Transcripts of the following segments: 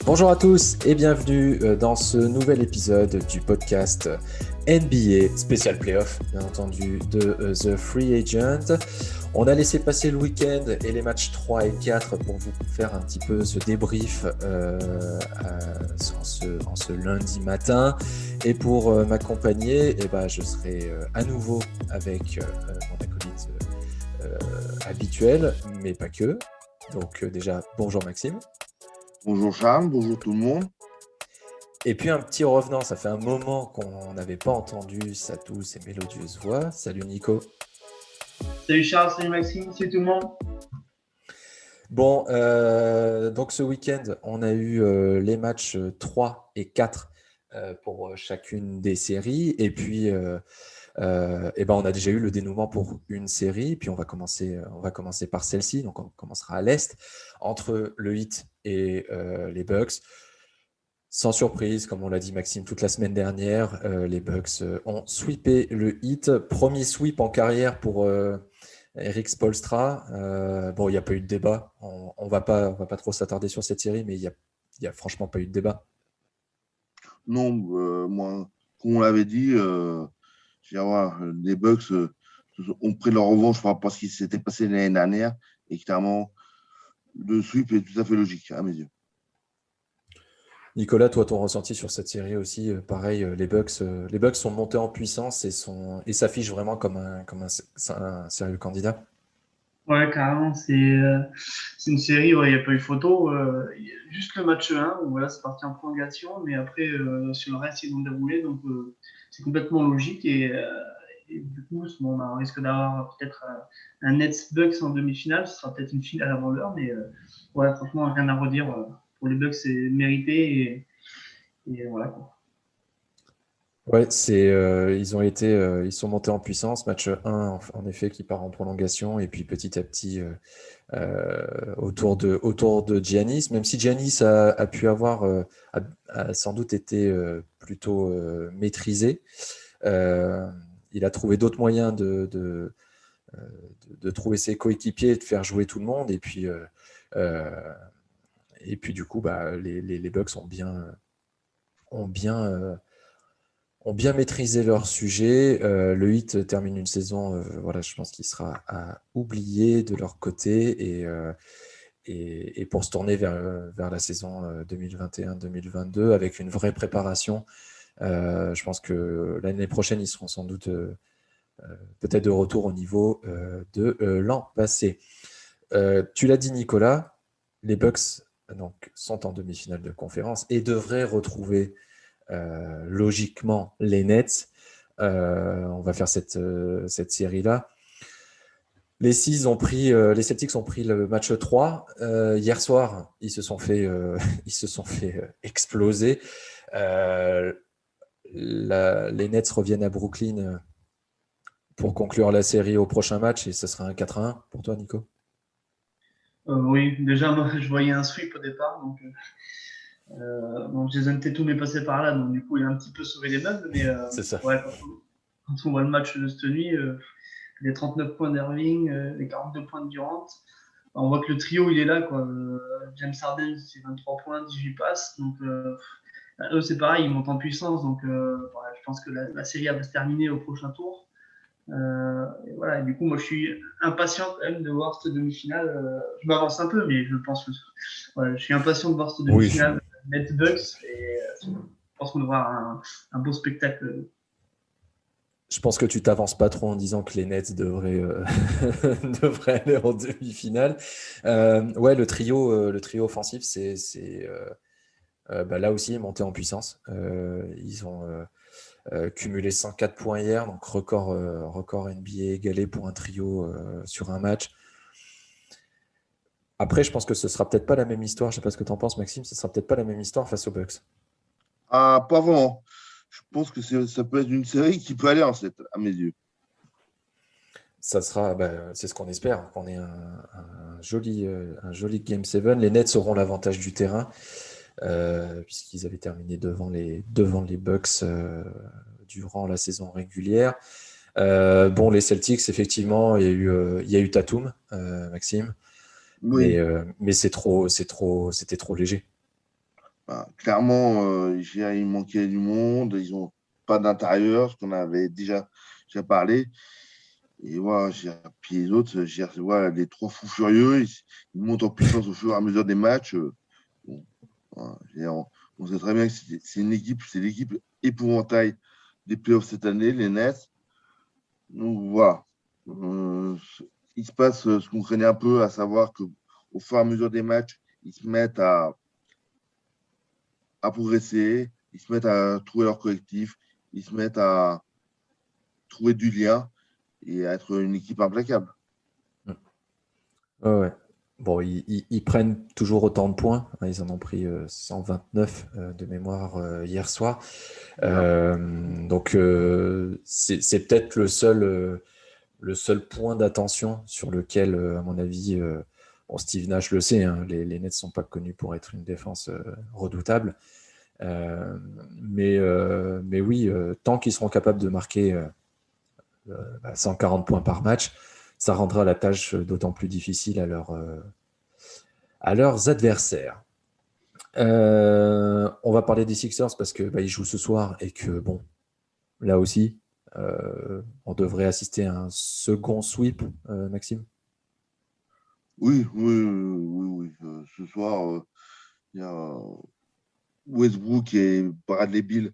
Bonjour à tous et bienvenue dans ce nouvel épisode du podcast NBA Special Playoff, bien entendu, de The Free Agent. On a laissé passer le week-end et les matchs 3 et 4 pour vous faire un petit peu ce débrief en ce lundi matin. Et pour m'accompagner, je serai à nouveau avec mon acolyte habituel, mais pas que. Donc déjà, bonjour Maxime. Bonjour Charles, bonjour tout le monde. Et puis un petit revenant, ça fait un moment qu'on n'avait pas entendu sa douce et mélodieuse voix. Salut Nico. Salut Charles, salut Maxime, salut tout le monde. Bon, donc ce week-end, on a eu les matchs 3 et 4 pour chacune des séries. Et puis, on a déjà eu le dénouement pour une série. Puis on va commencer par celle-ci. Donc on commencera à l'Est, entre le Heat et les Bucks. Sans surprise, comme on l'a dit Maxime toute la semaine dernière, les Bucks ont sweepé le Heat. Premier sweep en carrière pour Erik Spoelstra. Il n'y a pas eu de débat. On va pas trop s'attarder sur cette série, mais il y a franchement pas eu de débat. Non, moi, comme on l'avait dit, les Bucks ont pris leur revanche par rapport à ce qui s'était passé l'année dernière. Et clairement, le sweep est tout à fait logique, à mes yeux. Nicolas, toi, ton ressenti sur cette série aussi, pareil, les Bucks sont montés en puissance et s'affichent vraiment comme un sérieux candidat. Ouais, carrément, c'est une série où il n'y a pas eu photo. Il y a juste le match 1, où voilà, c'est parti en prolongation, mais après, sur le reste, ils ont déroulé, donc c'est complètement logique. Et du coup, on risque d'avoir peut-être un Nets Bucks en demi-finale, ce sera peut-être une finale avant l'heure, mais ouais, franchement, rien à redire. Pour les Bucks, c'est mérité, et voilà quoi. Ouais, ils sont montés en puissance. Match 1, en effet, qui part en prolongation, et puis petit à petit autour de Giannis, même si Giannis a pu avoir a sans doute été plutôt maîtrisé. Il a trouvé d'autres moyens de trouver ses coéquipiers, de faire jouer tout le monde, et puis du coup, les Bucks ont bien maîtrisé leur sujet. Le Heat termine une saison, je pense qu'il sera à oublier de leur côté et pour se tourner vers la saison 2021-2022 avec une vraie préparation. Je pense que l'année prochaine, ils seront sans doute peut-être de retour au niveau de l'an passé. Tu l'as dit, Nicolas, les Bucks donc, sont en demi-finale de conférence et devraient retrouver logiquement les Nets. On va faire cette série-là. Les Celtics ont pris le match 3. Hier soir, ils se sont fait exploser. Les Nets reviennent à Brooklyn pour conclure la série au prochain match et ce sera un 4-1 pour toi, Nico. Oui, déjà, moi, je voyais un sweep au départ, donc Jason Tatum est passé par là, donc du coup il a un petit peu sauvé les meubles, mais C'est ça. ouais, quand on voit le match de cette nuit, les 39 points d'Irving, les 42 points de Durant, on voit que le trio il est là, quoi. James Harden c'est 23 points, 18 passes, donc eux c'est pareil, ils montent en puissance, donc je pense que la série va se terminer au prochain tour. Et voilà, et du coup moi je suis impatient quand même de voir cette demi-finale. Je m'avance un peu, mais je pense que je suis impatient de voir cette demi-finale. Oui. Nets Bucks et je pense qu'on aura un beau spectacle. Je pense que tu t'avances pas trop en disant que les Nets devraient aller en demi-finale. Le trio offensif, c'est là aussi monté en puissance. Ils ont cumulé 104 points hier, donc record NBA égalé pour un trio sur un match. Après, je pense que ce sera peut-être pas la même histoire. Je sais pas ce que tu en penses, Maxime. Ce sera peut-être pas la même histoire face aux Bucks. Ah, pas vraiment. Je pense que ça peut être une série qui peut aller en 7, à mes yeux. Ça sera, c'est ce qu'on espère, qu'on ait un joli Game 7. Les Nets auront l'avantage du terrain, puisqu'ils avaient terminé devant les Bucks durant la saison régulière. Bon, les Celtics, effectivement, il y a eu Tatum, Maxime, Oui, mais c'était trop léger. bah, clairement, il manquait du monde. Ils n'ont pas d'intérieur, ce qu'on avait déjà parlé. Et voilà, puis les autres, voilà, les trois fous furieux, ils montent en puissance au fur et à mesure des matchs. Bon, voilà, on sait très bien que c'est l'équipe épouvantail des playoffs cette année, les Nets. Donc voilà. Euh, il se passe ce qu'on craignait un peu, à savoir que au fur et à mesure des matchs, ils se mettent à progresser, ils se mettent à trouver leur collectif, ils se mettent à trouver du lien et à être une équipe implacable. Ouais, ouais. Bon, ils prennent toujours autant de points, hein. Ils en ont pris 129 de mémoire hier soir. Voilà. Donc, c'est peut-être le seul point d'attention sur lequel, à mon avis, bon, Steve Nash le sait, hein, les Nets ne sont pas connus pour être une défense redoutable. Euh, mais oui, tant qu'ils seront capables de marquer 140 points par match, ça rendra la tâche d'autant plus difficile à leurs adversaires. On va parler des Sixers parce que ils jouent ce soir et que bon, là aussi, on devrait assister à un second sweep, Maxime. Oui, oui, oui, oui. Ce soir, il y a Westbrook et Bradley Beal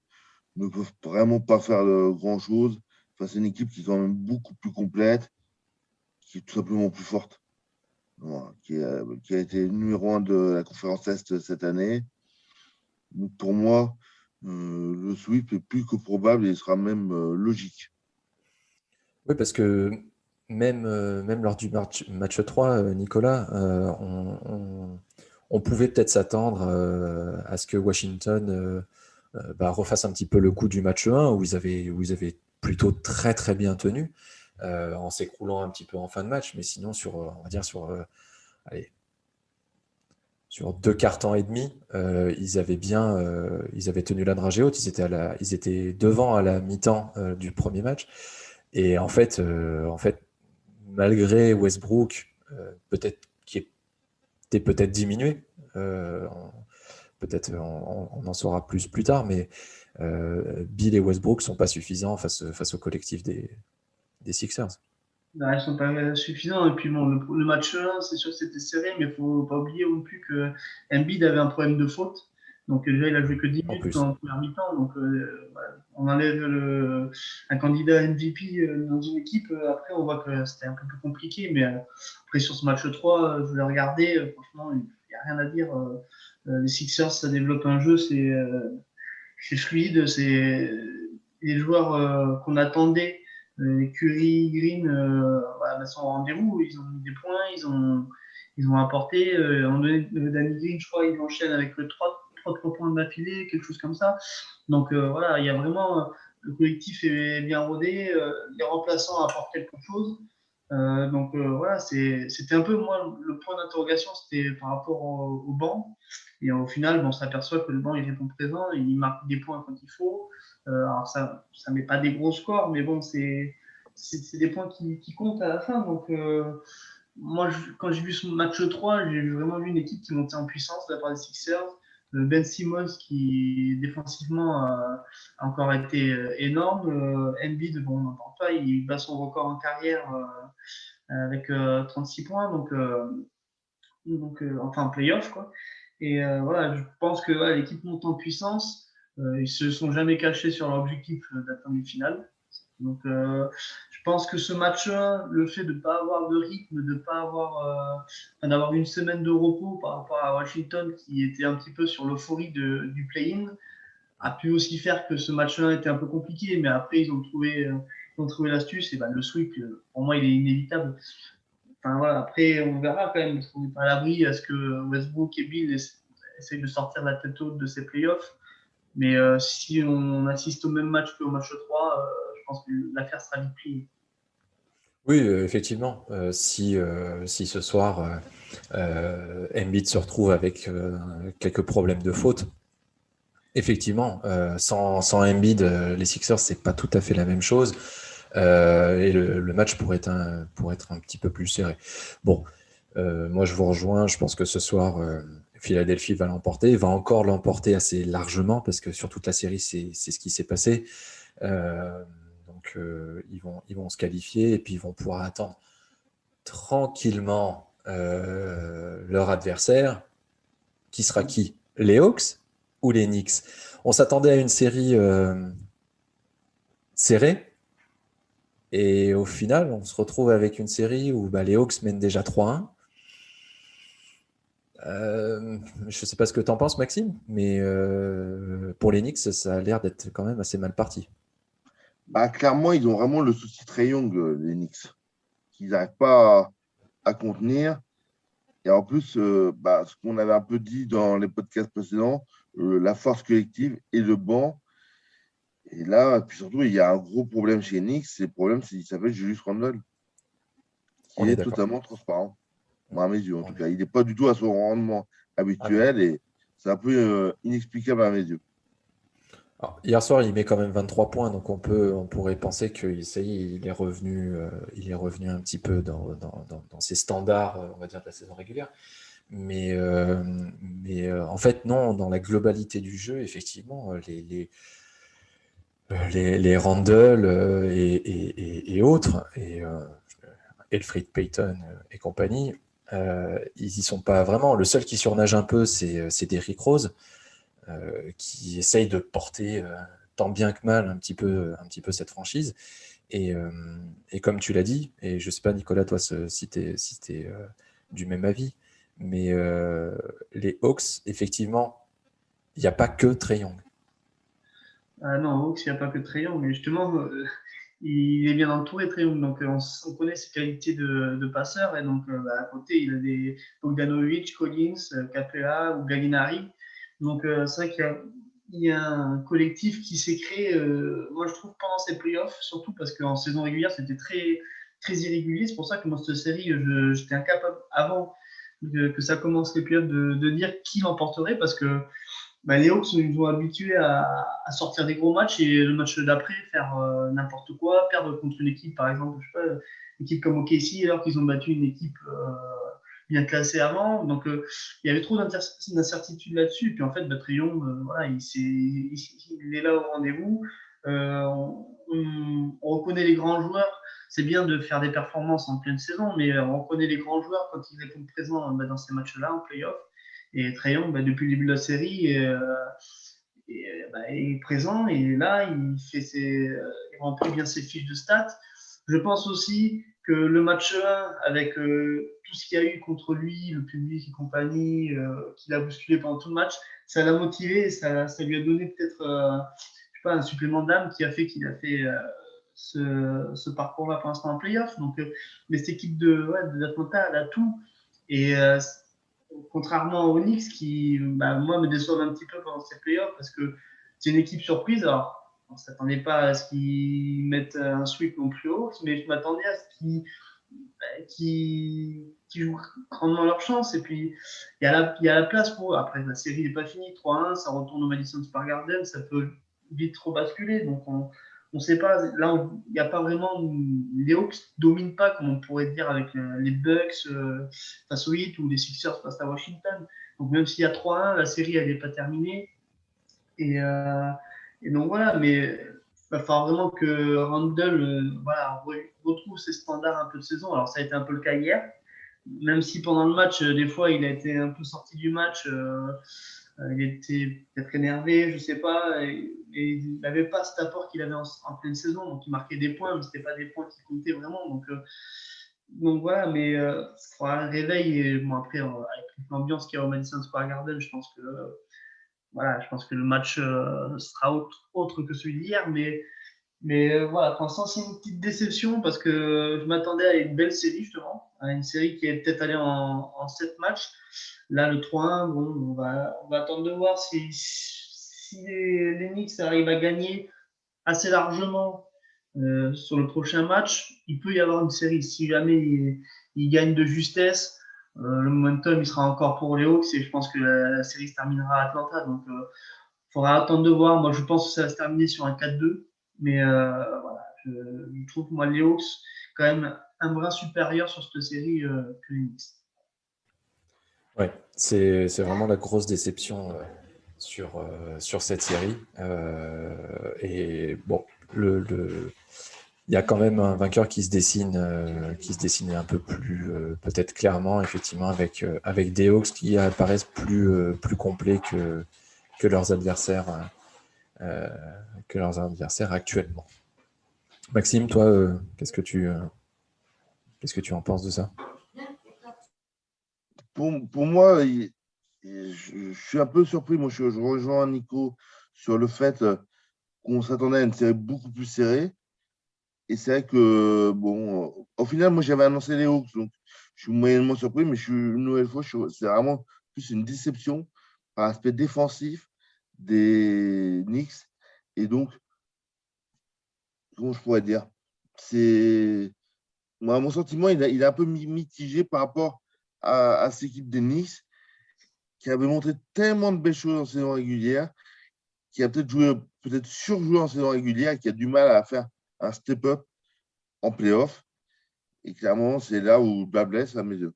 ne peuvent vraiment pas faire grand-chose. Enfin, c'est une équipe qui est quand même beaucoup plus complète, qui est tout simplement plus forte. Voilà, qui a été numéro un de la conférence Est cette année. Donc pour moi, le sweep est plus que probable et il sera même logique. Oui, parce que même lors du match 3, Nicolas, on pouvait peut-être s'attendre à ce que Washington refasse un petit peu le coup du match 1 où ils avaient plutôt très très bien tenu en s'écroulant un petit peu en fin de match, mais sinon on va dire allez, sur 2 quarts-temps et demi, ils avaient tenu la dragée haute, ils étaient devant à la mi-temps du premier match. Et en fait, malgré Westbrook, peut-être qui était peut-être diminué, euh, peut-être on en saura plus tard, mais Bill et Westbrook sont pas suffisants face au collectif des Sixers. Bah, ils sont pas suffisants. Et puis bon, le match 1, c'est sûr que c'était serré, mais il ne faut pas oublier non plus que Embiid avait un problème de faute. Donc déjà, il a joué que 10 En minutes plus. en première mi-temps. Donc voilà, on enlève un candidat MVP dans une équipe. Après, on voit que c'était un peu plus compliqué. Mais après, sur ce match 3, je l'ai regardé. Franchement, il n'y a rien à dire. Les Sixers, ça développe un jeu, c'est fluide. C'est les joueurs qu'on attendait Curry, Green voilà, sont au rendez-vous. Ils ont mis des points, ils ont apporté. On donné Danny Green, je crois, il enchaîne avec 3 points d'affilée, quelque chose comme ça. Donc voilà, il y a vraiment le collectif est bien rodé, les remplaçants apportent quelque chose. Donc voilà, c'était un peu moi le point d'interrogation, c'était par rapport au banc. Et au final, bon, on s'aperçoit que le banc il répond présent, il marque des points quand il faut. Alors ça met pas des gros scores, mais bon, c'est des points qui comptent à la fin. Donc moi, quand j'ai vu ce match 3, j'ai vraiment vu une équipe qui montait en puissance de la part des Sixers. Ben Simmons qui défensivement a encore été énorme. Embiid, bon, on n'en parle pas, il bat son record en carrière avec 36 points, enfin en playoff quoi. Et voilà, je pense que voilà, l'équipe monte en puissance. Ils se sont jamais cachés sur leur objectif d'atteindre une finale. Donc, je pense que ce match-là, le fait de ne pas avoir de rythme, de pas avoir, d'avoir une semaine de repos par rapport à Washington, qui était un petit peu sur l'euphorie du play-in, a pu aussi faire que ce match-là était un peu compliqué. Mais après, ils ont trouvé l'astuce. Et ben, le sweep, pour moi, il est inévitable. Enfin, voilà, après, on verra quand même, parce qu'on n'est pas à l'abri. Est-ce que Westbrook et Bill essayent de sortir la tête haute de ces playoffs? Mais si on assiste au même match qu'au match 3, je pense que l'affaire sera vite pliée. Oui, effectivement. Si ce soir, Embiid se retrouve avec quelques problèmes de faute, effectivement, sans Embiid, les Sixers, c'est pas tout à fait la même chose. Et le match pourrait être un petit peu plus serré. Bon, moi je vous rejoins, je pense que ce soir, Philadelphie va l'emporter, va encore l'emporter assez largement, parce que sur toute la série, c'est ce qui s'est passé. Donc ils vont se qualifier, et puis ils vont pouvoir attendre tranquillement leur adversaire, qui sera qui? Les Hawks ou les Knicks? On s'attendait à une série serrée, et au final, on se retrouve avec une série où les Hawks mènent déjà 3-1. Je ne sais pas ce que tu en penses, Maxime, mais pour les Knicks, ça a l'air d'être quand même assez mal parti. Clairement, ils ont vraiment le souci Trae Young, les Knicks, qu'ils n'arrivent pas à contenir. Et en plus, ce qu'on avait un peu dit dans les podcasts précédents, la force collective et le banc. Et là, puis surtout, il y a un gros problème chez Knicks. C'est le problème, il s'appelle Julius Randle, On qui est est d'accord. totalement transparent, à mes yeux en On tout est... cas. Il n'est pas du tout à son rendement Ah non. habituel et c'est un peu inexplicable à mes yeux. Alors, hier soir, il met quand même 23 points, donc on pourrait penser que ça y est, il est revenu un petit peu dans ses standards, on va dire, de la saison régulière. Mais en fait, non, dans la globalité du jeu, effectivement, les Randall et autres, et Elfrid Payton et compagnie, ils y sont pas vraiment. Le seul qui surnage un peu, c'est Derrick Rose, qui essaye de porter tant bien que mal un petit peu cette franchise. Et, euh, et comme tu l'as dit, et je sais pas, Nicolas, toi, si tu es, du même avis, mais les Hawks, effectivement, il n'y a pas que Trae Young. Ah non, Hawks, il n'y a pas que Trae Young, mais justement, il est bien entouré, Trae Young. Donc, on connaît ses qualités de passeur. Et donc, à côté, il a des Bogdanovic, Collins, Capella ou Gallinari. Donc, c'est vrai qu'il y a un collectif qui s'est créé, moi, je trouve, pendant ces playoffs, surtout parce qu'en saison régulière, c'était très, très irrégulier. C'est pour ça que moi, cette série, j'étais incapable, avant que ça commence les playoffs, de dire qui l'emporterait, parce que les Hawks nous ont habitués à sortir des gros matchs et le match d'après faire n'importe quoi, perdre contre une équipe, par exemple, je sais pas, une équipe comme OKC, alors qu'ils ont battu une équipe bien classée avant. Donc, il y avait trop d'incertitudes là-dessus. Et puis, en fait, Trae Young, voilà, il est là au rendez-vous. On reconnaît les grands joueurs. C'est bien de faire des performances en pleine saison, mais on reconnaît les grands joueurs quand ils répondent présents dans ces matchs-là, en playoff. Et Trae Young, depuis le début de la série, est présent et là, il remplit bien ses fiches de stats. Je pense aussi que le match 1, avec tout ce qu'il y a eu contre lui, le public et compagnie, qu'il a bousculé pendant tout le match, ça l'a motivé, ça lui a donné peut-être je sais pas, un supplément d'âme qui a fait qu'il a fait ce parcours-là pour l'instant en playoff. Donc, mais cette équipe d'Atlanta, elle a tout. Et contrairement aux Knicks qui, moi, me déçoivent un petit peu pendant ces playoffs parce que c'est une équipe surprise. Alors, on ne s'attendait pas à ce qu'ils mettent un sweep non plus haut, mais je m'attendais à ce qu'ils jouent grandement leur chance. Et puis, il y a la place pour eux. Après, la série n'est pas finie, 3-1, ça retourne au Madison Square Garden, ça peut vite trop basculer. Donc, on ne sait pas. Là, il n'y a pas vraiment. Les Hawks ne dominent pas, comme on pourrait dire, avec les Bucks face aux Heat ou les Sixers face à Washington. Donc, même s'il y a 3-1, la série, elle n'est pas terminée. Et, euh, et donc, voilà, mais il va falloir vraiment que Randall retrouve ses standards un peu de saison. Alors, ça a été un peu le cas hier, même si pendant le match, des fois, il a été un peu sorti du match. Il était peut-être énervé, je sais pas. Et il n'avait pas cet apport qu'il avait en pleine saison. Donc, il marquait des points, mais ce n'était pas des points qui comptaient vraiment. Donc voilà, mais il faudra un réveil. Et bon, après, avec l'ambiance qu'il y a au Madison Square Garden, je pense que le match sera autre que celui d'hier. Mais voilà, pour l'instant, c'est une petite déception parce que je m'attendais à une belle série, justement, à une série qui est peut-être allée en 7 matchs. Là, le 3-1, bon, on va attendre de voir si les Knicks arrivent à gagner assez largement sur le prochain match. Il peut y avoir une série. Si jamais ils gagnent de justesse, le momentum il sera encore pour les Hawks et je pense que la série se terminera à Atlanta. Donc, il faudra attendre de voir. Moi, je pense que ça va se terminer sur un 4-2. Mais voilà, Je trouve, moi, les Hawks, quand même, un brin supérieur sur cette série que les Knicks. Ouais, c'est vraiment la grosse déception sur cette série. Et bon, il y a quand même un vainqueur qui se dessine un peu plus peut-être clairement, effectivement, avec des Hawks qui apparaissent plus complets que leurs adversaires euh, actuellement. Maxime, toi, qu'est-ce que tu en penses de ça? Pour moi, je suis un peu surpris. Moi, je rejoins Nico sur le fait qu'on s'attendait à une série beaucoup plus serrée. Et c'est vrai que, bon, au final, moi, j'avais annoncé les Hawks, donc je suis moyennement surpris, mais une nouvelle fois, c'est vraiment plus une déception par l'aspect défensif des Knicks. Et donc, comment je pourrais dire, c'est moi, mon sentiment, il est un peu mitigé par rapport à cette équipe des Knicks qui avait montré tellement de belles choses en saison régulière, qui a peut-être surjoué en saison régulière, et qui a du mal à faire un step-up en playoff. Et clairement, c'est là où le bas blesse à mes yeux.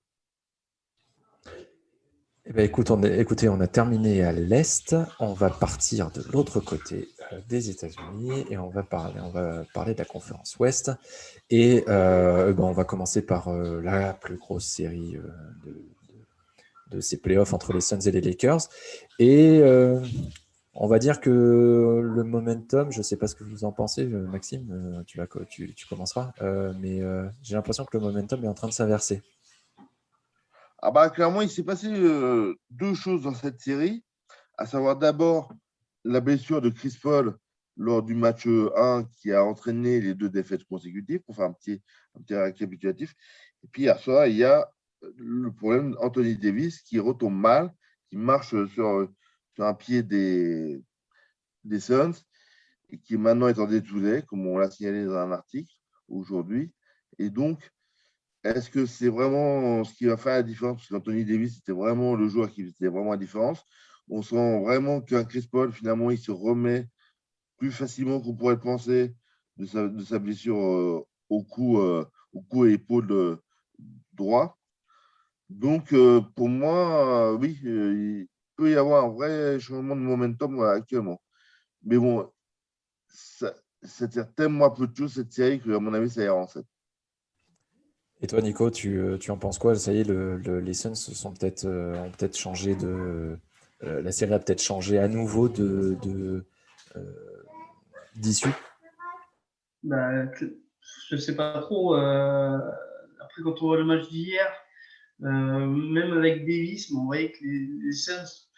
Eh ben, écoutez, on a terminé à l'Est. On va partir de l'autre côté des États-Unis et on va parler de la conférence Ouest. Et ben, on va commencer par la plus grosse série de ces playoffs entre les Suns et les Lakers. Et on va dire que le momentum, je ne sais pas ce que vous en pensez, Maxime, tu commenceras, mais j'ai l'impression que le momentum est en train de s'inverser. Ah bah, clairement, il s'est passé deux choses dans cette série, à savoir d'abord la blessure de Chris Paul lors du match 1 qui a entraîné les deux défaites consécutives, pour faire un petit récapitulatif. Et puis hier soir, il y a le problème d'Anthony Davis qui retombe mal, qui marche sur un pied des Suns et qui maintenant est en détourné, comme on l'a signalé dans un article aujourd'hui. Et donc, est-ce que c'est vraiment ce qui va faire la différence? Parce qu'Anthony Davis, c'était vraiment le joueur qui faisait vraiment la différence. On sent vraiment qu'un Chris Paul, finalement, il se remet plus facilement qu'on pourrait le penser de sa blessure au cou et épaule droit. Donc, pour moi, oui, il peut y avoir un vrai changement de momentum actuellement. Mais bon, ça tire tellement peu de choses, cette série, que, à mon avis, ça ira en 7. Et toi, Nico, tu en penses quoi? Ça y est, les Suns ont peut-être changé la série a peut-être changé à nouveau d'issue. Bah, je sais pas trop. Après, quand on voit le match d'hier, même avec Davis, on voyait que les Suns,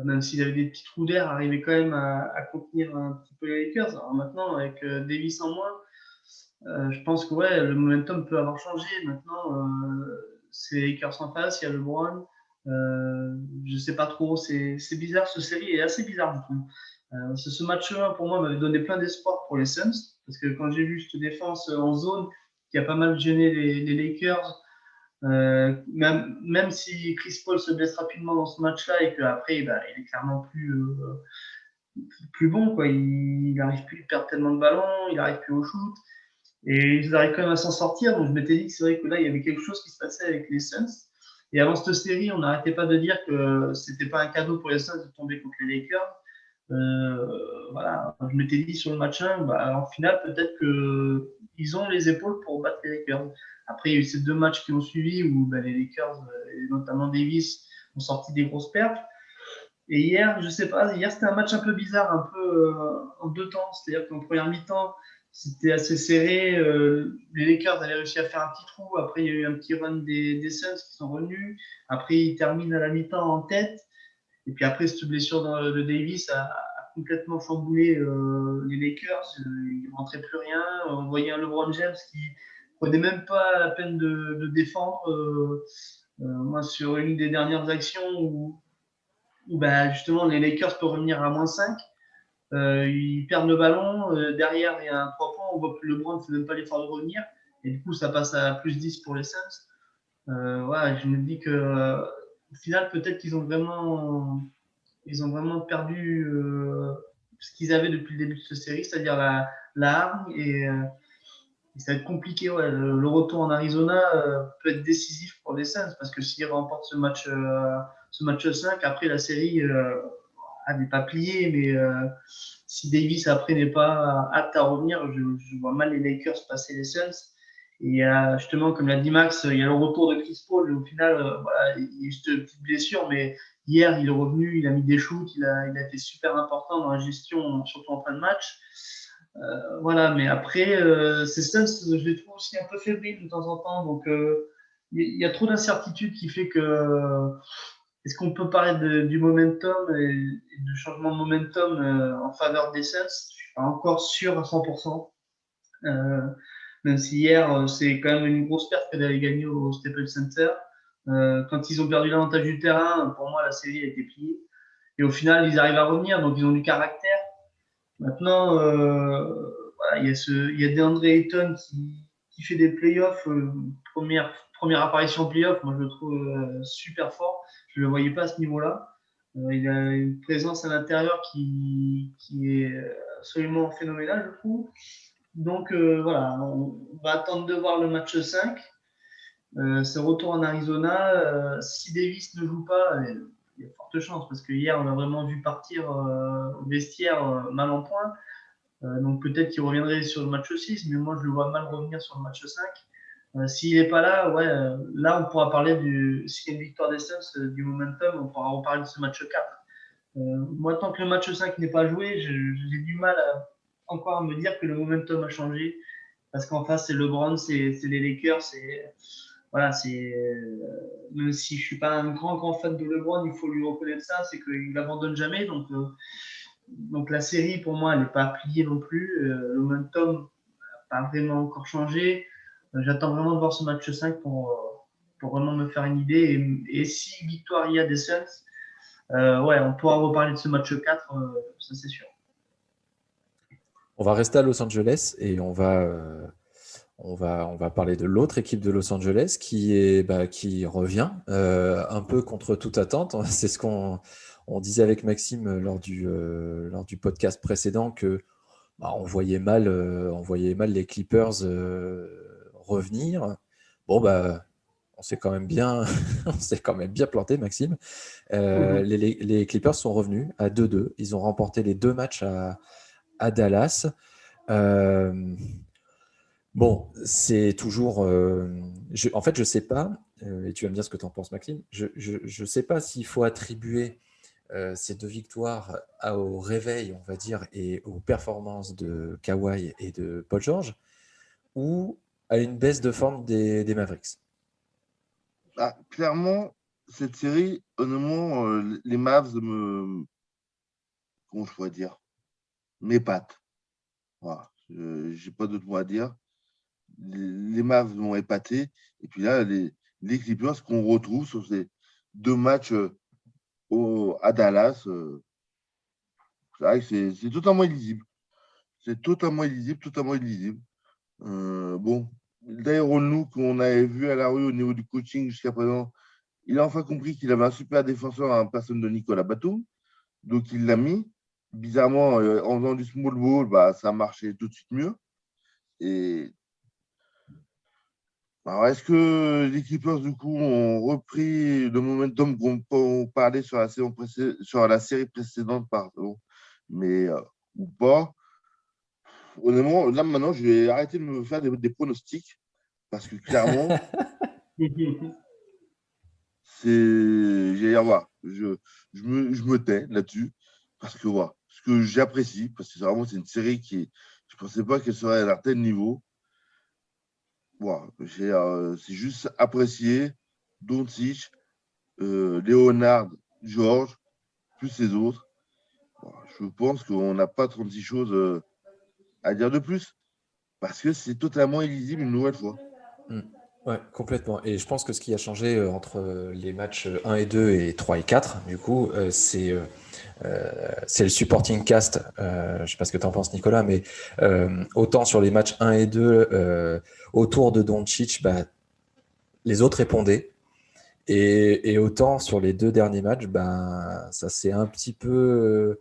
même s'il avait des petits trous d'air, arrivaient quand même à contenir un petit peu les Lakers. Alors maintenant, avec Davis en moins, je pense que ouais, le momentum peut avoir changé. Maintenant, c'est les Lakers en face, il y a LeBron. Je sais pas trop, c'est bizarre, cette série est assez bizarre, je trouve. Ce match-là, pour moi, m'avait donné plein d'espoir pour les Suns, parce que quand j'ai vu cette défense en zone, qui a pas mal gêné les Lakers, même si Chris Paul se blesse rapidement dans ce match-là et qu'après, bah, il est clairement plus bon, quoi. Il n'arrive plus, à perdre tellement de ballons, il n'arrive plus au shoot. Et ils arrivent quand même à s'en sortir. Donc je m'étais dit que c'est vrai que là, il y avait quelque chose qui se passait avec les Suns. Et avant cette série, on n'arrêtait pas de dire que c'était pas un cadeau pour les Suns de tomber contre les Lakers. Voilà, je m'étais dit sur le match 1, bah, en finale, peut-être qu'ils ont les épaules pour battre les Lakers. Après, il y a eu ces deux matchs qui ont suivi où bah, les Lakers, et notamment Davis, ont sorti des grosses perfs. Et hier, je sais pas, hier c'était un match un peu bizarre, un peu en deux temps. C'est-à-dire qu'en première mi-temps, c'était assez serré. Les Lakers avaient réussi à faire un petit trou. Après, il y a eu un petit run des Suns qui sont revenus. Après, ils terminent à la mi-temps en tête. Et puis après, cette blessure de Davis a complètement chamboulé les Lakers. Il ne rentrait plus rien. On voyait un LeBron James qui prenait même pas la peine de défendre. Moi, sur une des dernières actions où bah, justement les Lakers peuvent revenir à -5, ils perdent le ballon. Derrière, il y a un 3 points. On voit que LeBron ne fait même pas l'effort de revenir. Et du coup, ça passe à +10 pour les Suns. Ouais, je me dis que au final, peut-être ils ont vraiment perdu ce qu'ils avaient depuis le début de cette série, c'est-à-dire la hargne. Et ça va être compliqué. Ouais. Le retour en Arizona peut être décisif pour les Suns parce que s'ils remportent ce match 5, après la série n'est pas pliée, mais si Davis après n'est pas apte à revenir, je vois mal les Lakers passer les Suns. Et justement, comme l'a dit Max, il y a le retour de Chris Paul. Au final, voilà, il y a juste une petite blessure, mais hier, il est revenu, il a mis des shoots, il a été super important dans la gestion, surtout en fin de match. Voilà, mais après, ces Suns, je les trouve aussi un peu fébriles de temps en temps. Donc, il y a trop d'incertitudes qui fait que est-ce qu'on peut parler du momentum et de changement de momentum en faveur des Suns? Je suis pas encore sûr à 100%. Même si hier, c'est quand même une grosse perte que d'aller gagner au Staples Center. Quand ils ont perdu l'avantage du terrain, pour moi, la série a été pliée. Et au final, ils arrivent à revenir, donc ils ont du caractère. Maintenant, voilà, il y a DeAndre Ayton qui fait des playoffs, première apparition en playoff, moi je le trouve super fort. Je ne le voyais pas à ce niveau-là. Il a une présence à l'intérieur qui est absolument phénoménale, je trouve. Donc voilà, on va attendre de voir le match 5. Ce retour en Arizona, si Davis ne joue pas, il y a forte chance parce que hier on a vraiment vu partir au vestiaire mal en point. Donc peut-être qu'il reviendrait sur le match 6, mais moi je le vois mal revenir sur le match 5. S'il n'est pas là, ouais, là on pourra parler s'il y a une victoire des Suns, du momentum, on pourra reparler de ce match 4. Moi, tant que le match 5 n'est pas joué, j'ai du mal encore à me dire que le momentum a changé. Parce qu'en face, c'est LeBron, c'est les Lakers. Voilà, même si je ne suis pas un grand fan de LeBron, il faut lui reconnaître ça, c'est qu'il n'abandonne jamais. Donc la série, pour moi, elle n'est pas pliée non plus. Le momentum n'a pas vraiment encore changé. J'attends vraiment de voir ce match 5 pour vraiment me faire une idée. Et si victoire il y a des Suns, ouais, on pourra reparler de ce match 4, ça c'est sûr. On va rester à Los Angeles et on va parler de l'autre équipe de Los Angeles qui revient un peu contre toute attente. C'est ce qu'on disait avec Maxime lors du podcast précédent que on voyait mal les Clippers revenir. Bon, on s'est quand même bien, on s'est quand même bien planté, Maxime. Les Clippers sont revenus à 2-2. Ils ont remporté les 2 matchs à Dallas. Bon, c'est toujours. En fait, je ne sais pas, et tu vas me dire ce que tu en penses, Maxime. Je ne sais pas s'il faut attribuer ces 2 victoires au réveil, on va dire, et aux performances de Kawhi et de Paul George, ou à une baisse de forme des Mavericks. Clairement, cette série, honnêtement, les Mavs comment je pourrais dire, m'épatent. Voilà. Je n'ai pas d'autre mot à dire. Les Mavs m'ont épaté. Et puis là, les Clippers qu'on retrouve sur ces 2 matchs à Dallas, c'est vrai que c'est totalement illisible. C'est totalement illisible, totalement illisible. Bon, d'ailleurs, nous, qu'on avait vu à la rue au niveau du coaching jusqu'à présent, il a enfin compris qu'il avait un super défenseur en personne de Nicolas Batum. Donc, il l'a mis. Bizarrement, en faisant du small ball, ça marchait tout de suite mieux. Et alors, est-ce que les Clippers, du coup, ont repris le momentum qu'on parlait sur la série précédente, pardon, mais ou pas? Honnêtement, là, maintenant, je vais arrêter de me faire des pronostics parce que clairement, j'allais voir. Je me tais là-dessus parce que voilà, ce que j'apprécie, parce que vraiment, c'est une série je ne pensais pas qu'elle serait à un tel niveau. Voilà, c'est juste apprécié. Doncic, Leonard, George, plus les autres. Voilà, je pense qu'on n'a pas 36 choses à dire de plus parce que c'est totalement illisible une nouvelle fois. Ouais, complètement. Et je pense que ce qui a changé entre les matchs 1 et 2 et 3 et 4, du coup, c'est le supporting cast. Je ne sais pas ce que tu en penses, Nicolas, mais autant sur les matchs 1 et 2, autour de Doncic, les autres répondaient. Et autant sur les 2 derniers matchs, ça s'est un petit peu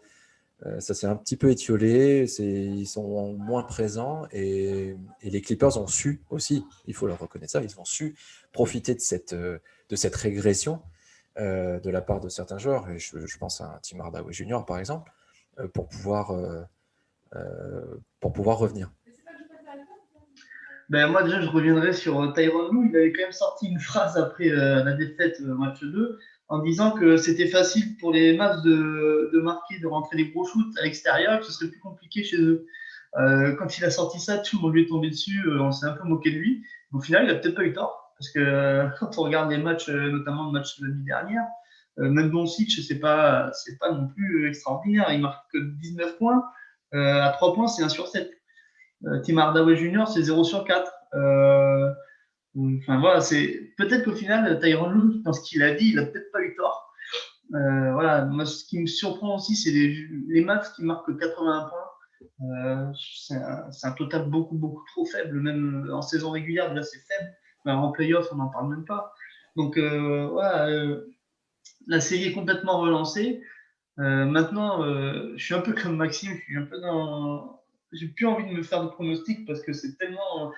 Ça s'est un petit peu étiolé, ils sont moins présents et les Clippers ont su aussi, il faut leur reconnaître ça, ils ont su profiter de cette régression de la part de certains joueurs, et je pense à un Tim Hardaway Jr. par exemple, pour pouvoir revenir. Ben, moi, déjà, je reviendrai sur Tyronn Lue. Il avait quand même sorti une phrase après la défaite match 2 en disant que c'était facile pour les Mavs de marquer, de rentrer des gros shoots à l'extérieur, que ce serait plus compliqué chez eux. Quand il a sorti ça, tout le monde lui est tombé dessus. On s'est un peu moqué de lui. Au final, il a peut-être pas eu tort. Parce que quand on regarde les matchs, notamment le match de l'année dernière, même Doncic, c'est pas non plus extraordinaire. Il marque que 19 points. À 3 points, c'est 1 sur 7. Tim Hardaway Jr., c'est 0 sur 4. Enfin, voilà, c'est peut-être qu'au final, Tyronn Lue, dans ce qu'il a dit, il a peut-être pas eu tort. Voilà, moi, ce qui me surprend aussi, c'est les Mavs qui marquent 81 points. C'est un total beaucoup trop faible, même en saison régulière, déjà c'est faible. Mais en playoff, on n'en parle même pas. Donc voilà, la série est complètement relancée. Maintenant, je suis un peu comme Maxime, je suis un peu dans. J'ai plus envie de me faire de pronostics parce que c'est tellement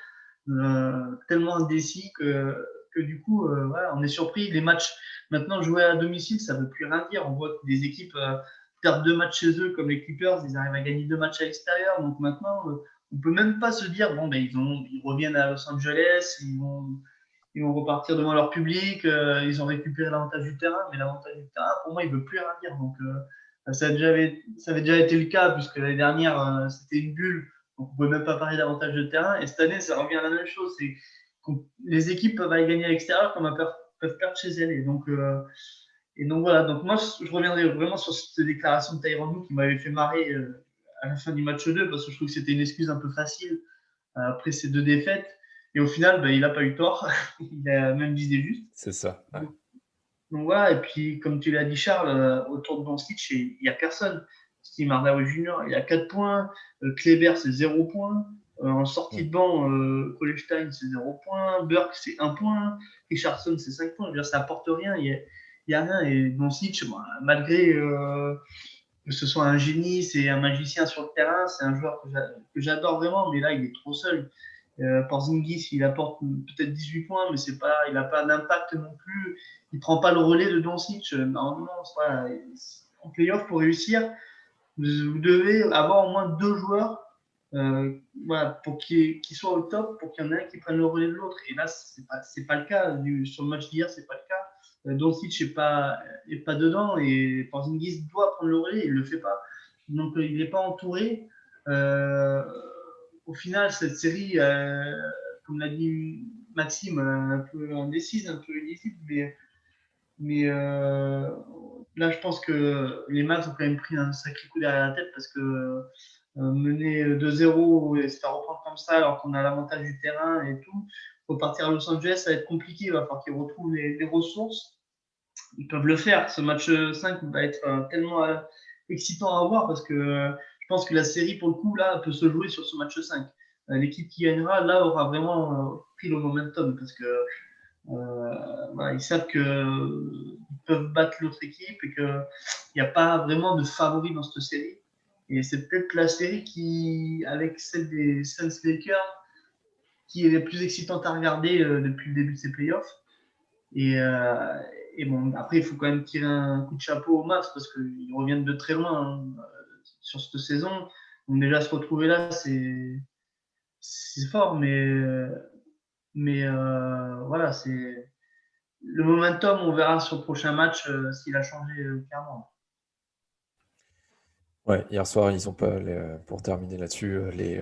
indécis que du coup, voilà, on est surpris. Les matchs maintenant joués à domicile, ça ne veut plus rien dire. On voit que des équipes perdent 2 matchs chez eux, comme les Clippers, ils arrivent à gagner 2 matchs à l'extérieur. Donc maintenant, on peut même pas se dire bon, ben ils reviennent à Los Angeles, ils vont repartir devant leur public, ils ont récupéré l'avantage du terrain, mais l'avantage du terrain, pour moi, il ne veut plus rien dire. Donc, ça avait déjà été le cas, puisque l'année dernière, c'était une bulle, donc on ne pouvait même pas parler d'avantage de terrain. Et cette année, ça revient à la même chose. C'est que les équipes peuvent aller gagner à l'extérieur comme elles peuvent perdre chez elles. Et donc voilà, donc moi, je reviendrai vraiment sur cette déclaration de Tyronn Lue qui m'avait fait marrer à la fin du match 2, parce que je trouve que c'était une excuse un peu facile après ces 2 défaites. Et au final, il n'a pas eu tort. Il a même visé juste. C'est ça. Ouais. Donc voilà, et puis comme tu l'as dit, Charles, autour de Doncic, il n'y a personne. Steve Hardaway Jr., il a 4 points. Kleber, c'est 0 points. En sortie de banc, Colestein, c'est 0 points. Burke, c'est 1 point. Richardson, c'est 5 points. Je veux dire, ça n'apporte rien. Il n'y a rien. Et Doncic, malgré que ce soit un génie, c'est un magicien sur le terrain, c'est un joueur que j'adore vraiment, mais là, il est trop seul. Porzingis, il apporte peut-être 18 points, mais il n'a pas d'impact non plus. Il ne prend pas le relais de Doncic. Normalement, voilà, en playoff, pour réussir, vous devez avoir au moins 2 joueurs voilà, pour qu'ils soient au top, pour qu'il y en ait un qui prenne le relais de l'autre. Et là, c'est pas le cas. Sur le match d'hier, c'est pas le cas. Doncic n'est pas dedans et Porzingis doit prendre le relais, il ne le fait pas. Donc, il n'est pas entouré. Au final, cette série, comme l'a dit Maxime, un peu indécise, un peu illisible, mais là, je pense que les Mavs ont quand même pris un sacré coup derrière la tête parce que mener 2-0 et se faire reprendre comme ça alors qu'on a l'avantage du terrain et tout, repartir à Los Angeles, ça va être compliqué. Il va falloir qu'ils retrouvent les ressources. Ils peuvent le faire. Ce match 5 va être tellement excitant à voir parce que je pense que la série, pour le coup, là, peut se jouer sur ce match 5. L'équipe qui gagnera, là, aura vraiment pris le momentum parce que voilà, ils savent qu'ils peuvent battre l'autre équipe et qu'il n'y a pas vraiment de favori dans cette série. Et c'est peut-être la série qui, avec celle des Suns Lakers, qui est la plus excitante à regarder depuis le début de ces playoffs. Et bon, après, il faut quand même tirer un coup de chapeau au Mavs parce qu'ils reviennent de très loin sur cette saison. Donc déjà, se retrouver là, c'est fort, mais voilà, c'est le momentum, on verra sur le prochain match s'il a changé clairement. Ouais, hier soir, ils ont pas, pour terminer là-dessus, les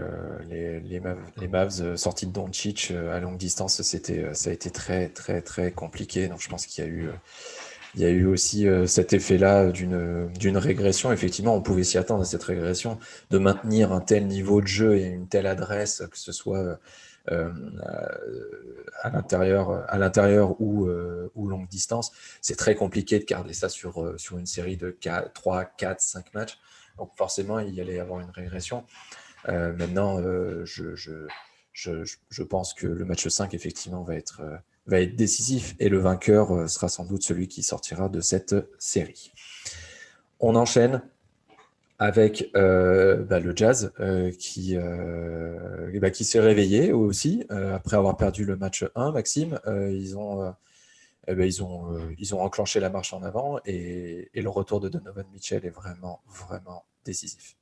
Mavs sortis de Doncic à longue distance, ça a été très, très, très compliqué. Donc, je pense qu'il y a eu aussi cet effet-là d'une régression. Effectivement, on pouvait s'y attendre à cette régression, de maintenir un tel niveau de jeu et une telle adresse, que ce soit à l'intérieur ou longue distance. C'est très compliqué de garder ça sur une série de 3, 4, 5 matchs. Donc forcément, il y allait avoir une régression. Maintenant, je pense que le match 5, effectivement, va être décisif et le vainqueur sera sans doute celui qui sortira de cette série. On enchaîne avec le Jazz qui s'est réveillé aussi après avoir perdu le match 1, Maxime. Ils ont enclenché la marche en avant et le retour de Donovan Mitchell est vraiment, vraiment décisif.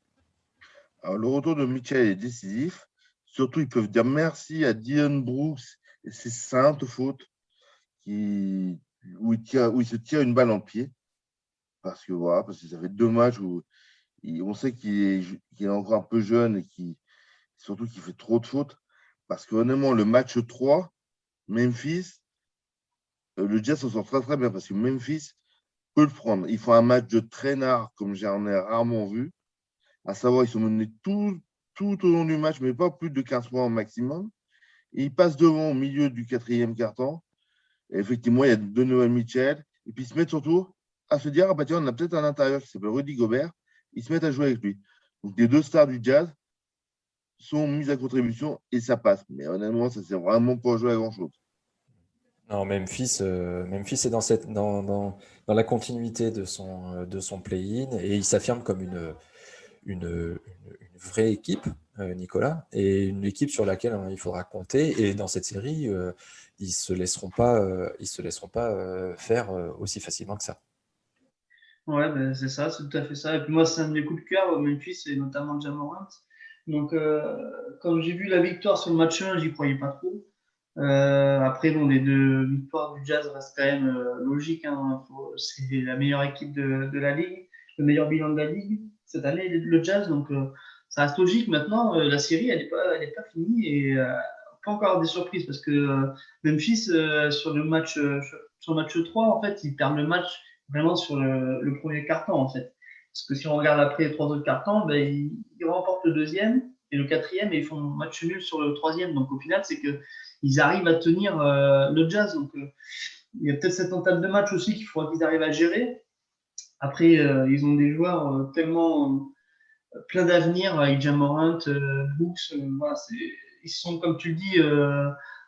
Alors, le retour de Mitchell est décisif. Surtout, ils peuvent dire merci à Dylan Brooks et ses saintes fautes où il se tire une balle en pied. Parce que ça fait 2 matchs où on sait qu'il est encore un peu jeune et surtout qu'il fait trop de fautes. Parce que honnêtement, le match 3, Memphis, le Jazz s'en sort très très bien parce que Memphis peut le prendre. Ils font un match de traînard comme j'en ai rarement vu. À savoir, ils sont menés tout au long du match, mais pas plus de 15 points au maximum. Et ils passent devant au milieu du 4e quart-temps. Et effectivement, il y a Donovan Mitchell. Et puis ils se mettent surtout à se dire, ah bah tiens, on a peut-être un intérieur qui s'appelle Rudy Gobert. Ils se mettent à jouer avec lui. Donc les 2 stars du Jazz sont mises à contribution et ça passe. Mais honnêtement, ça c'est vraiment pas jouer à grand-chose. Non, Memphis est dans la continuité de son play-in et il s'affirme comme une vraie équipe, Nicolas, et une équipe sur laquelle il faudra compter. Et dans cette série, ils se laisseront pas faire aussi facilement que ça. Ouais, ben, c'est ça, c'est tout à fait ça. Et puis moi, c'est un de mes coups de cœur, Memphis, et notamment Ja Morant. Donc, comme j'ai vu la victoire sur le match 1, j'y croyais pas trop. Après, bon, les 2 victoires du Jazz restent quand même logiques. Hein. C'est la meilleure équipe de la Ligue, le meilleur bilan de la Ligue cette année, le Jazz. Donc, ça reste logique. Maintenant, la série, elle est pas finie et pas encore des surprises parce que Memphis, sur le match 3, en fait, ils perdent le match vraiment sur le premier carton, en fait. Parce que si on regarde après les 3 autres cartons, ben, ils remportent le deuxième et le quatrième et ils font match nul sur le troisième. Donc, au final, c'est que ils arrivent à tenir le Jazz. Donc, il y a peut-être cette entame de match aussi qu'il faudra qu'ils arrivent à gérer. Après, ils ont des joueurs tellement plein d'avenir avec Ja Morant, Brooks. Voilà, ils sont, comme tu le dis,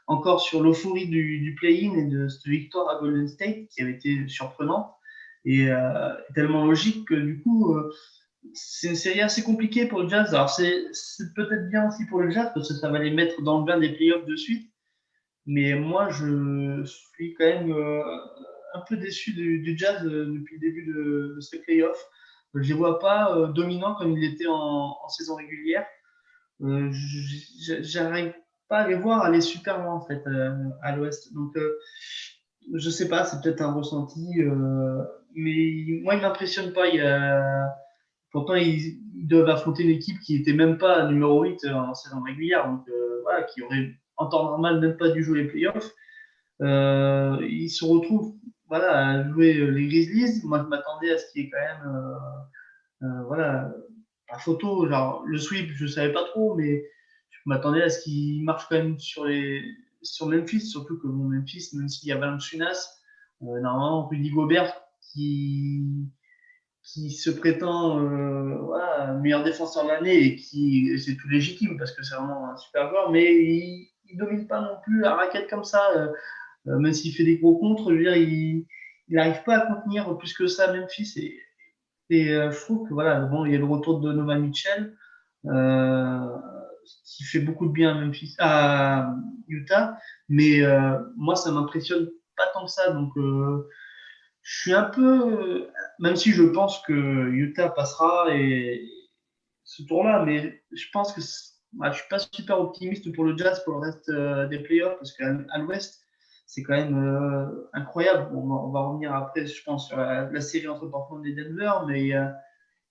encore sur l'euphorie du play-in et de cette victoire à Golden State qui avait été surprenant et tellement logique que du coup, c'est une série assez compliquée pour le Jazz. Alors, c'est peut-être bien aussi pour le Jazz parce que ça va les mettre dans le bain des playoffs de suite. Mais moi, je suis quand même un peu déçu du Jazz depuis le début de ces playoffs. Je ne les vois pas dominants comme ils l'étaient en saison régulière. J'arrive pas à les voir aller super loin en fait à l'Ouest. Donc, je sais pas, c'est peut-être un ressenti. Mais moi, il m'impressionne pas. Pourtant, ils doivent affronter une équipe qui n'était même pas numéro 8 en saison régulière. Donc, voilà, qui aurait en temps normal même pas dû jouer les playoffs. Ils se retrouvent voilà, à jouer les Grizzlies. Moi, je m'attendais à ce qu'il y ait quand même voilà, pas photo. Genre, le sweep, je ne savais pas trop, mais je m'attendais à ce qu'il marche quand même sur Memphis. Surtout que bon, Memphis, même s'il y a Valanciunas, normalement, Rudy Gobert qui se prétend voilà, meilleur défenseur de l'année et qui c'est tout légitime parce que c'est vraiment un super joueur, mais il domine pas non plus la raquette comme ça. Même s'il fait des gros contres, je veux dire, il n'arrive pas à contenir plus que ça Memphis. Et je trouve que voilà, bon, il y a le retour de Donovan Mitchell euh, qui fait beaucoup de bien à Memphis, à Utah, mais moi ça m'impressionne pas tant que ça. Donc je suis un peu, même si je pense que Utah passera et ce tour-là, mais je pense que je suis pas super optimiste pour le Jazz pour le reste des playoffs parce qu'à l'Ouest, c'est quand même incroyable. On va revenir après, je pense, sur la série entre Portland et Denver, mais il y a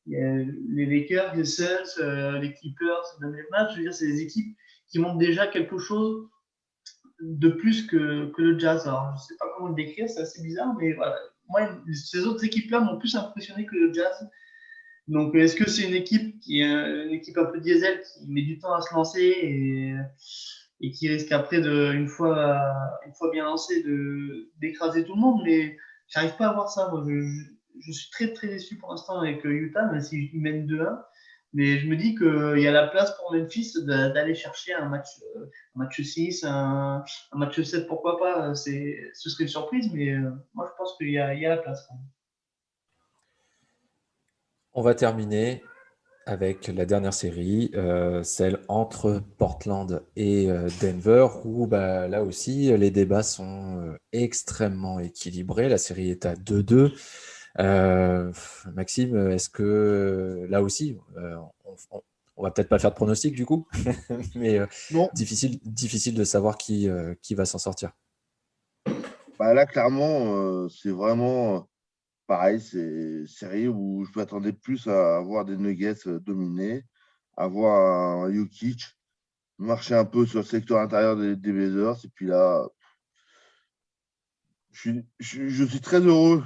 les Lakers, les Suns, les Clippers, même les Mavs, je veux dire, c'est des équipes qui montrent déjà quelque chose de plus que le Jazz. Alors, je sais pas comment le décrire, c'est assez bizarre, mais voilà. Moi, ces autres équipes-là m'ont plus impressionné que le Jazz. Donc, est-ce que c'est une équipe qui est une équipe un peu diesel qui met du temps à se lancer et qui risque après une fois bien lancé d'écraser tout le monde? Mais j'arrive pas à voir ça. Moi, je suis très très déçu pour l'instant avec Utah, même s'ils mènent 2-1. Mais je me dis qu'il y a la place pour Memphis d'aller chercher un match 6, un match 7, pourquoi pas. Ce serait une surprise, mais moi je pense qu'il y a la place. On va terminer avec la dernière série, celle entre Portland et Denver, où là aussi, les débats sont extrêmement équilibrés. La série est à 2-2. Maxime, est-ce que là aussi, on va peut-être pas faire de pronostic du coup, mais Non, difficile de savoir qui va s'en sortir. là, clairement, c'est vraiment pareil. C'est une série où je m'attendais plus à avoir des Nuggets dominés, à voir un Jokic marcher un peu sur le secteur intérieur des Blazers. Et puis là, je suis très heureux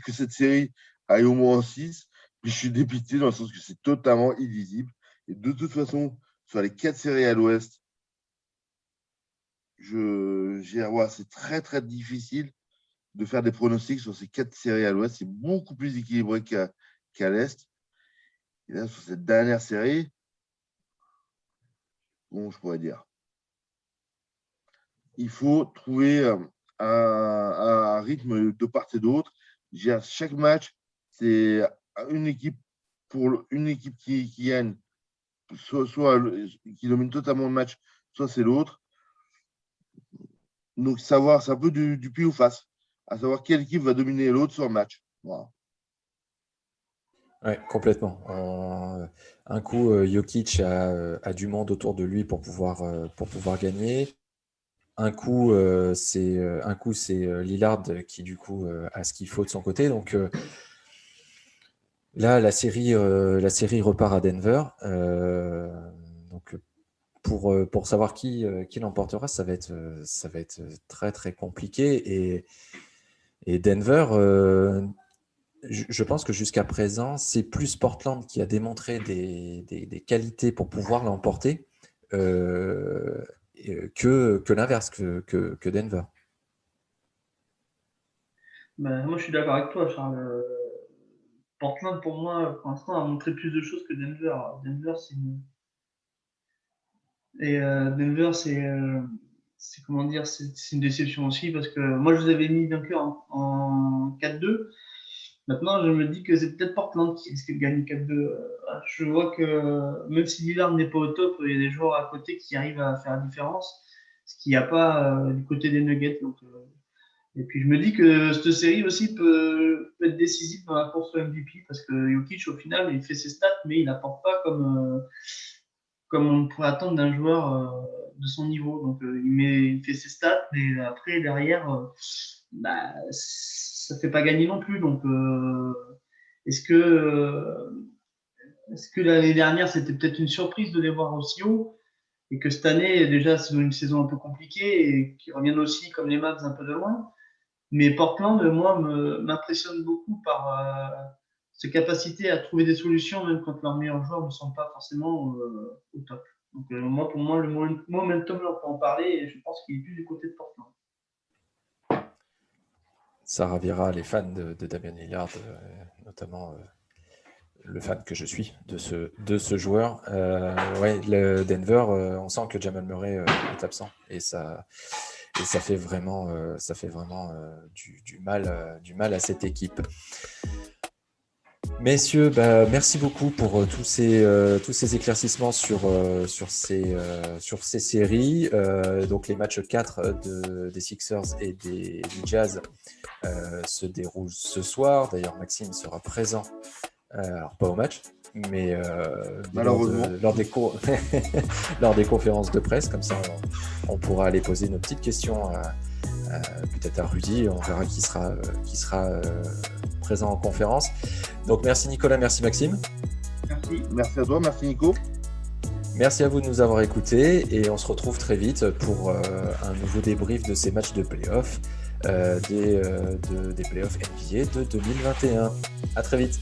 que cette série aille au moins en 6, mais je suis dépité dans le sens que c'est totalement illisible. Et de toute façon, sur les 4 séries à l'Ouest, c'est très très difficile de faire des pronostics sur ces 4 séries à l'Ouest. C'est beaucoup plus équilibré qu'à l'Est. Et là, sur cette dernière série, bon, je pourrais dire, il faut trouver un rythme de part et d'autre. Chaque match, c'est une équipe qui gagne, soit qui domine totalement le match, soit c'est l'autre. Donc, savoir, c'est un peu du pile ou face, à savoir quelle équipe va dominer l'autre sur le match. Voilà. Ouais, complètement. Un coup, Jokic a du monde autour de lui pour pouvoir gagner. Un coup, c'est Lillard qui du coup a ce qu'il faut de son côté. Donc là, la série repart à Denver. Donc pour savoir qui l'emportera, ça va être très très compliqué. Et Denver, je pense que jusqu'à présent, c'est plus Portland qui a démontré des qualités pour pouvoir l'emporter que l'inverse, que Denver. Moi, je suis d'accord avec toi, Charles. Portland, pour moi, pour l'instant, a montré plus de choses que Denver. Denver, Denver, c'est comment dire, c'est une déception aussi parce que moi, je vous avais mis vainqueur en 4-2. Maintenant, je me dis que c'est peut-être Portland qui risque de gagner 4-2. Je vois que même si Lillard n'est pas au top, il y a des joueurs à côté qui arrivent à faire la différence, ce qu'il n'y a pas du côté des Nuggets. Et puis je me dis que cette série aussi peut être décisive dans la course au MVP parce que Jokic, au final, il fait ses stats, mais il n'apporte pas comme on pourrait attendre d'un joueur de son niveau. Donc il fait ses stats, mais après, derrière, ça ne fait pas gagner non plus. Donc est-ce que, euh, est-ce que l'année dernière, c'était peut-être une surprise de les voir aussi haut et que cette année, déjà, c'est une saison un peu compliquée et qu'ils reviennent aussi, comme les Mavs, un peu de loin. Mais Portland, moi, m'impressionne beaucoup par sa capacité à trouver des solutions, même quand leurs meilleurs joueurs ne sont pas forcément au top. Donc, pour moi, le momentum, on peut en parler et je pense qu'il est plus du côté de Portland. Ça ravira les fans de Damian Lillard, notamment le fan que je suis de ce joueur. Le Denver, on sent que Jamal Murray est absent et ça fait vraiment, du mal à cette équipe. Messieurs, merci beaucoup pour tous ces éclaircissements sur ces séries. Donc les matchs 4 des Sixers et du Jazz se déroulent ce soir. D'ailleurs, Maxime sera présent, alors pas au match, mais lors des lors des conférences de presse. Comme ça, on pourra aller poser nos petites questions peut-être à Rudy. On verra qui sera présent en conférence. Donc merci Nicolas, merci Maxime. Merci à toi, merci Nico. Merci à vous de nous avoir écoutés et on se retrouve très vite pour un nouveau débrief de ces matchs de play-off, des play-offs NBA de 2021. À très vite.